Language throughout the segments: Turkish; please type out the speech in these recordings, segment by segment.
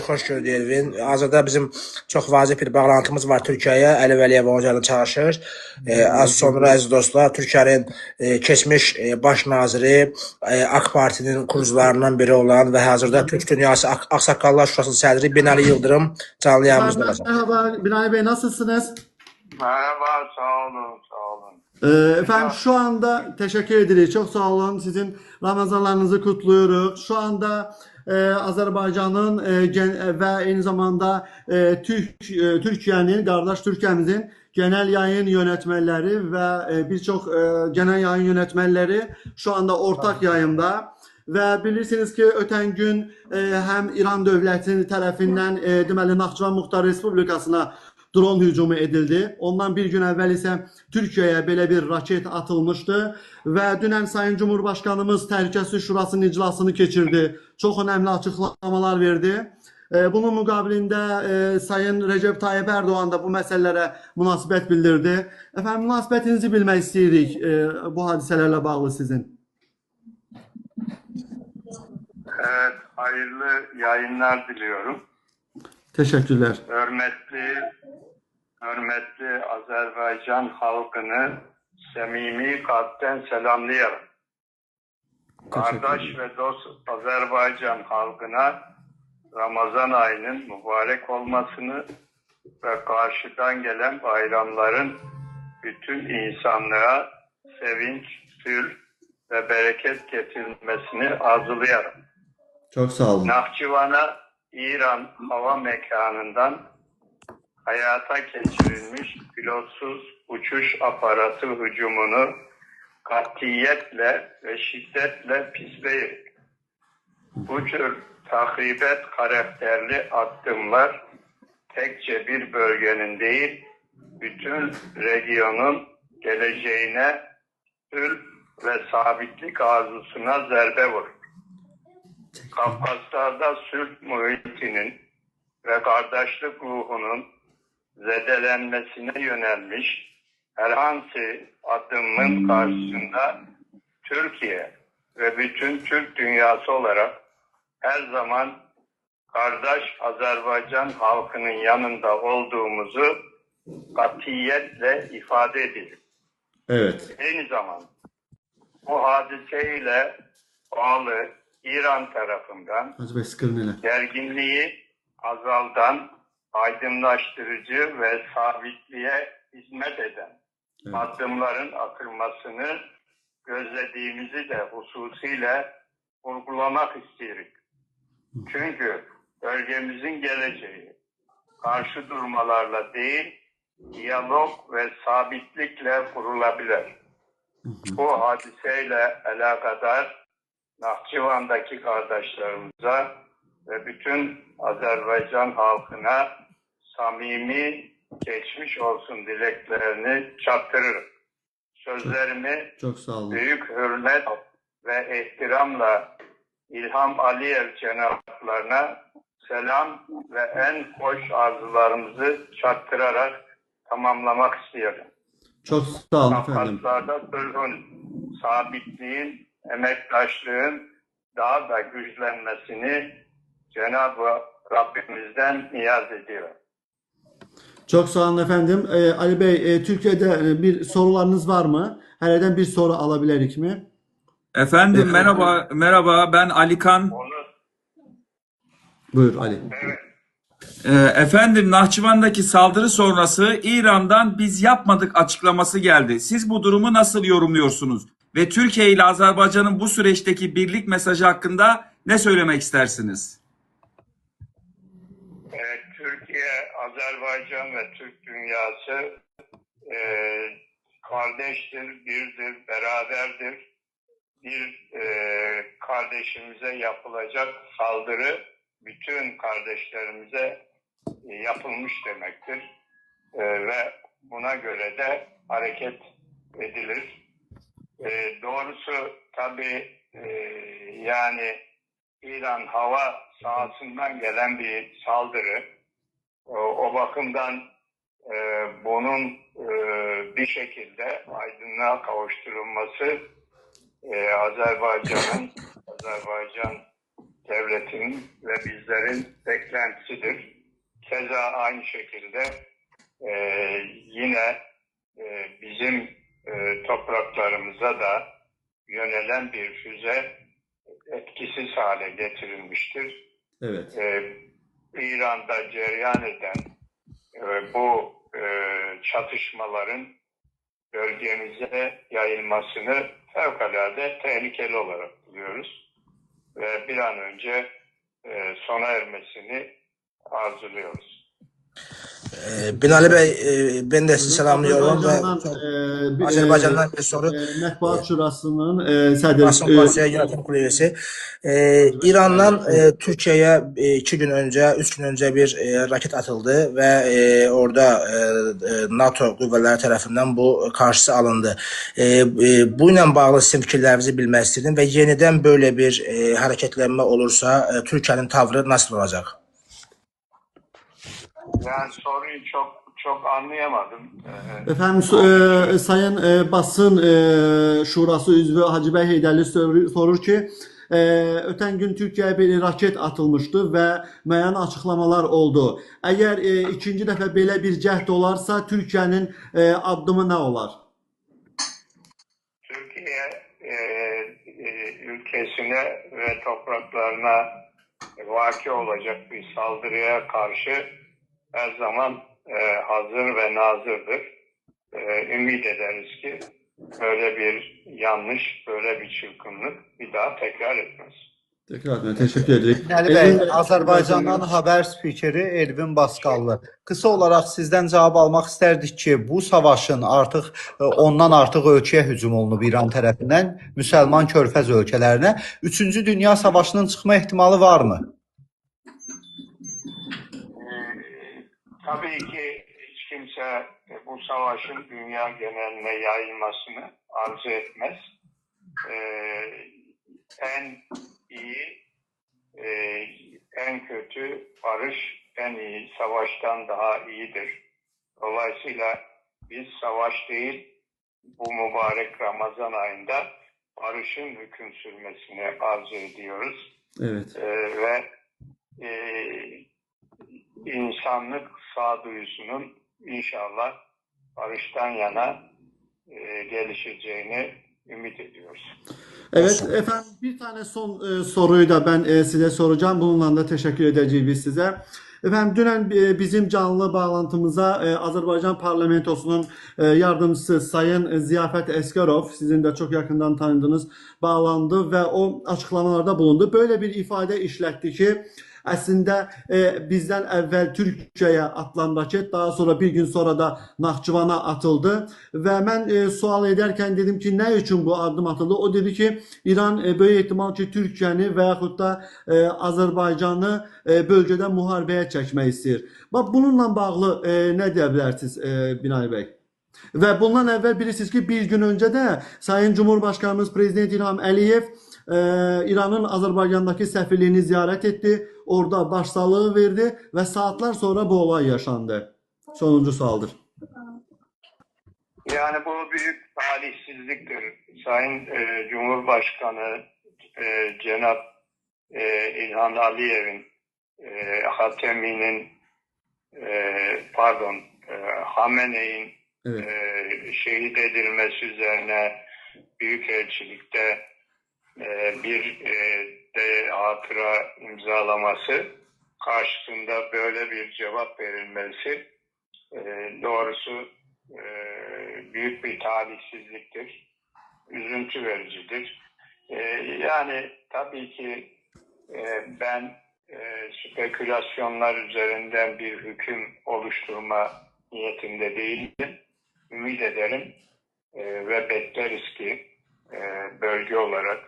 xoş gördük Elvin. Hazırda bizim çox vacib bir bağlantımız var Türkiyəyə. Əli Vəliyev hocanın çağırışır. Az sonra əziz dostlar, Türkiyənin keçmiş baş naziri, AK Partinin kurucularından biri olan və hazırda Türk Dünyası Ağsaqqallar Şurasının sədri Binali Yıldırım canlı yayımızda olacaq. Merhaba Binali Bey, nasılsınız? Merhaba, sağ olun, sağ olun. Efendim şu anda teşekkür ederiz. Çok sağ olun. Sizin Ramazanlarınızı kutluyoruz. Şu anda Azərbaycanın və eyni zamanda Türkiyənin, qardaş Türkiyəmizin genel yayın yönetmenleri ve birçok genel yayın yönetmenleri şu anda ortak yayında. Və bilirsiniz ki, ötən gün həm İran dövləti tərəfindən deməli Naxçıvan Muxtar Respublikasına drone hücumu edildi. Ondan bir gün əvvəl isə Türkiyəyə belə bir raket atılmışdı və dünən Sayın Cumhurbaşkanımız Təhlükəsizlik Şurasının iclasını keçirdi. Çox önəmli açıqlamalar verdi. Bunun müqabilində Sayın Recep Tayyip Erdoğan da bu məsələlərə münasibət bildirdi. Efendim, münasibətinizi bilmək istəyirik bu hadisələrlə bağlı sizin. Evet, hayırlı yayınlar diliyorum. Teşekkürler. Hürmetli Azerbaycan halkını samimi kalpten selamlıyorum. Kardeş ve dost Azerbaycan halkına Ramazan ayının mübarek olmasını ve karşıdan gelen bayramların bütün insanlığa sevinç, sülh ve bereket getirmesini arzuluyorum. Çok sağ olun. Nahçıvan'a İran hava mekanından hayata geçirilmiş pilotsuz uçuş aparatı hücumunu katiyetle ve şiddetle pisleyirik. Bu tür tahribet karakterli adımlar tekçe bir bölgenin değil, bütün regionun geleceğine, sülh ve sabitlik arzusuna zerbe vurur. Kafkaslar'da sülh muhitinin ve kardeşlik ruhunun zedelenmesine yönelmiş herhangi adımın karşısında Türkiye ve bütün Türk dünyası olarak her zaman kardeş Azerbaycan halkının yanında olduğumuzu katiyetle ifade edilir. Evet. Aynı zamanda bu hadiseyle bağlı İran tarafından gerginliği azaldan, aydınlaştırıcı ve sabitliğe hizmet eden adımların atılmasını gözlediğimizi de hususiyle vurgulamak istiyoruz. Çünkü bölgemizin geleceği karşı durmalarla değil, diyalog ve sabitlikle kurulabilir. Bu hadiseyle alakadar Nahçıvan'daki kardeşlerimize ve bütün Azerbaycan halkına samimi geçmiş olsun dileklerini çaktırırım. Sözlerimi çok sağ olun. Büyük hürmet ve ihtiramla İlham Aliyev cenaplarına selam ve en hoş arzularımızı çattırarak tamamlamak istiyorum. Çok sağ olun efendim. Kafkaslar'da sülhün, sabitliğin, emektaşlığın daha da güçlenmesini Cenab-ı Rabbimizden niyaz ediyor. Çok sağ olun efendim. Ali Bey, Türkiye'de bir sorularınız var mı? Hereden bir soru alabilirik mi? Efendim merhaba ben Alikan. Buyur Ali. Evet. Efendim Nahçıvan'daki saldırı sonrası İran'dan biz yapmadık açıklaması geldi. Siz bu durumu nasıl yorumluyorsunuz? Ve Türkiye ile Azerbaycan'ın bu süreçteki birlik mesajı hakkında ne söylemek istersiniz? Türkiye, Azerbaycan ve Türk dünyası kardeştir, birdir, beraberdir. Bir kardeşimize yapılacak saldırı bütün kardeşlerimize yapılmış demektir. Ve buna göre de hareket edilir. Doğrusu tabii yani İran hava sahasından gelen bir saldırı. O bakımdan bunun bir şekilde aydınlığa kavuşturulması Azerbaycan devletin ve bizlerin beklentisidir. Keza aynı şekilde yine bizim topraklarımıza da yönelen bir füze etkisiz hale getirilmiştir. Evet. İran'da cereyan eden bu çatışmaların bölgemize yayılmasını fevkalade tehlikeli olarak buluyoruz. Ve bir an önce sona ermesini arzuluyoruz. Binali Bey, ben de sizi selamlıyorum ve Azerbaycan'dan bir soru. Mətbuat Şurasının sədri Basın Konseyi Yönetim Kurulu üyesi. İran'dan Türkiye'ye 2 gün önce, 3 gün önce bir raket atıldı ve orada NATO qüvvələri tərəfindən bu karşısı alındı. Bu ilə bağlı sizin fikirlərinizi bilmək istedim ve yeniden böyle bir hareketlenme olursa Türkiye'nin tavrı nasıl olacak? Yani soruyu çok anlayamadım. Efendim, Sayın Basın Şurası üzvü Hacıbəy Heydərli sorur ki, ötən gün Türkiyəyə bir raket atılmışdı və müəyyən açıqlamalar oldu. Əgər ikinci dəfə belə bir cəhd olarsa, Türkiyənin addımı nə olar? Türkiye ülkesine ve topraklarına vaki olacak bir saldırıya karşı her zaman hazır ve nazırdır. Ümit ederiz ki böyle bir yanlış, böyle bir çılgınlık bir daha tekrar etmez. Tekrar etmə, təşəkkür edirik. Binali Bey, Azərbaycandan haber spikeri Elvin Baskallı. Kısa olarak sizden cevap almak isterdik ki, bu savaşın ondan artıq ölkəyə hücum olunub İran tərəfindən, Müsəlman Körfəz ölkələrinə. 3-cü Dünya Savaşının çıxma ehtimalı var mı? Tabii ki hiç kimse bu savaşın dünya geneline yayılmasını arzu etmez. En iyi, en kötü barış, en iyi savaştan daha iyidir. Dolayısıyla biz savaş değil, bu mübarek Ramazan ayında barışın hüküm sürmesini arzu ediyoruz. Evet. Ve insanlık sağduyusunun inşallah barıştan yana gelişeceğini ümit ediyoruz. Evet efendim, bir tane son soruyu da ben size soracağım. Bununla da teşekkür edeceğiz size. Efendim, dünən bizim canlı bağlantımıza Azərbaycan Parlamentosunun yardımcısı Sayın Ziyafət Əsgərov, sizin de çok yakından tanıdığınız, bağlandı ve o açıklamalarda bulundu. Böyle bir ifade işletti ki, əslində bizdən əvvəl Türkiyəyə atılan raket daha sonra bir gün sonra da Naxçıvana atıldı və mən sual edərkən dedim ki, nə üçün bu addım atıldı? O dedi ki, İran böyük ehtimal ki, Türkiyəni və yaxud da Azərbaycanı bölgədə müharibəyə çəkmək istəyir. Bax, bununla bağlı nə deyə bilərsiniz Binali Bəy? Və bundan əvvəl bilirsiniz ki, bir gün öncə də Sayın Cumhurbaşkanımız Prezident İlham Əliyev İran'ın Azerbaycan'daki səfirliyini ziyaret etti. Orada başsağlığı verdi ve saatler sonra bu olay yaşandı. Sonuncu sualdır. Yani bu büyük talihsizliktir. Sayın Cumhurbaşkanı Cenab İlhan Aliyev'in Hatemi'nin Hamene'in Evet. Şehit edilmesi üzerine Büyükelçilikte bir de hatıra imzalaması karşısında böyle bir cevap verilmesi doğrusu büyük bir talihsizliktir. Üzüntü vericidir. Yani tabii ki ben spekülasyonlar üzerinden bir hüküm oluşturma niyetinde değilim. Ümit ederim ve bekleriz ki bölge olarak,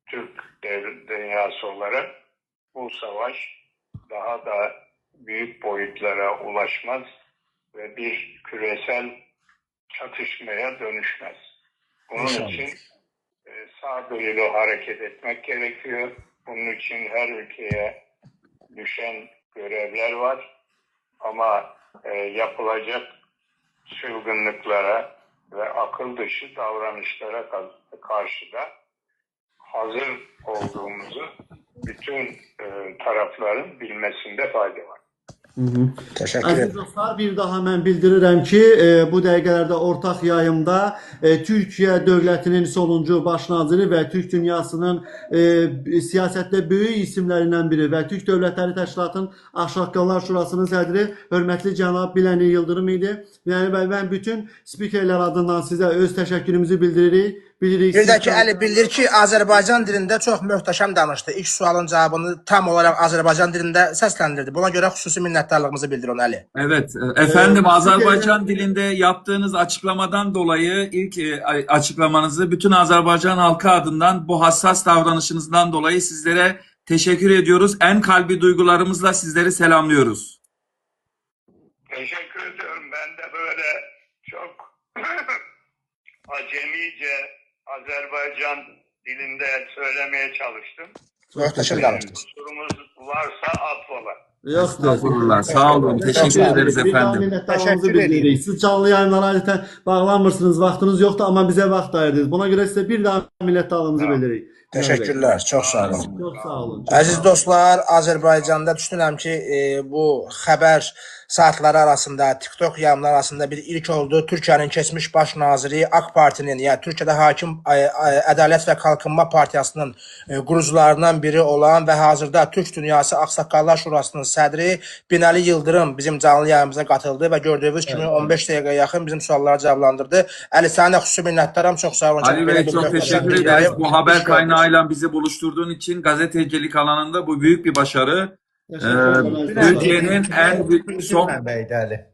Türk dünyası olarak bu savaş daha da büyük boyutlara ulaşmaz ve bir küresel çatışmaya dönüşmez. Bunun için sağduyulu hareket etmek gerekiyor. Bunun için her ülkeye düşen görevler var. Ama yapılacak çılgınlıklara ve akıl dışı davranışlara karşı da hazır olduğumuzu bütün tarafların bilmesinde fayda var. Teşekkür Əziz ederim. dostlar, bir daha mən bildirirəm ki, bu dəqiqələrdə ortaq yayımda Türkiyə dövlətinin sonuncu baş naziri və Türk dünyasının siyasətdə böyük isimlərindən biri və Türk Dövlətləri Təşkilatının Ağsaqqallar Şurasının sədri hörmətli cənab Biləni Yıldırım idi. Yəni mən bütün spikerlər adından sizə öz təşəkkürümüzü bildiririk. Bir də ki, Əli bildir ki, Azərbaycan dilində çox möhtəşəm danışdı. İlk sualın cavabını tam olaraq Azərbaycan dilində səsləndirdi. Buna görə xüsusi minnətdarlığımızı bildirin Əli. Evet, efendim Azerbaycan dilinde yaptığınız açıklamadan dolayı ilk açıklamanızı bütün Azerbaycan halkı adından bu hassas davranışınızdan dolayı sizlere teşekkür ediyoruz. En kalbi duygularımızla sizleri selamlıyoruz. Teşekkür ediyorum. Ben de böyle çok acemice Azerbaycan dilinde söylemeye çalıştım. Möhtəşəm danışdınız. Kusurumuz varsa affola. Yoxdur. Estağfurullah, sağ olun, teşekkür ederiz efendim. Minnətdarlığımızı Təşəkkür bildiririk. edirik. Siz canlı yayımlara adətən bağlanmırsınız, vaxtınız yoxdur, amma bizə vaxt ayırdınız. Buna görə sizə bir daha minnətdarlığımızı bildiririk. Təşəkkürlər, çox sağ olun. Çox sağ olun. Əziz dostlar, Azərbaycanda düşünürəm ki, bu xəbər saatları arasında, TikTok yayımları arasında bir ilk oldu. Türkiyənin keçmiş baş naziri AK Partinin, yəni Türkiyədə hakim Ədalət və Kalkınma Partiyasının qurucularından biri olan və hazırda Türk Dünyası Ağsaqqallar Şurasının sədri Binəli Yıldırım bizim canlı yayımıza qatıldı və gördüyünüz kimi 15 dəqiqəyə yaxın bizim sualları cavablandırdı. Əli, sənə xüsusi minnətdaram, çox sağ olun. Ali Bey çok teşekkür ederiz. Bu haber kaynağıyla bizi buluşturduğun için gazetecilik alanında bu büyük bir başarı. Türkiye'nin en büyük son Mənbəydi Əli.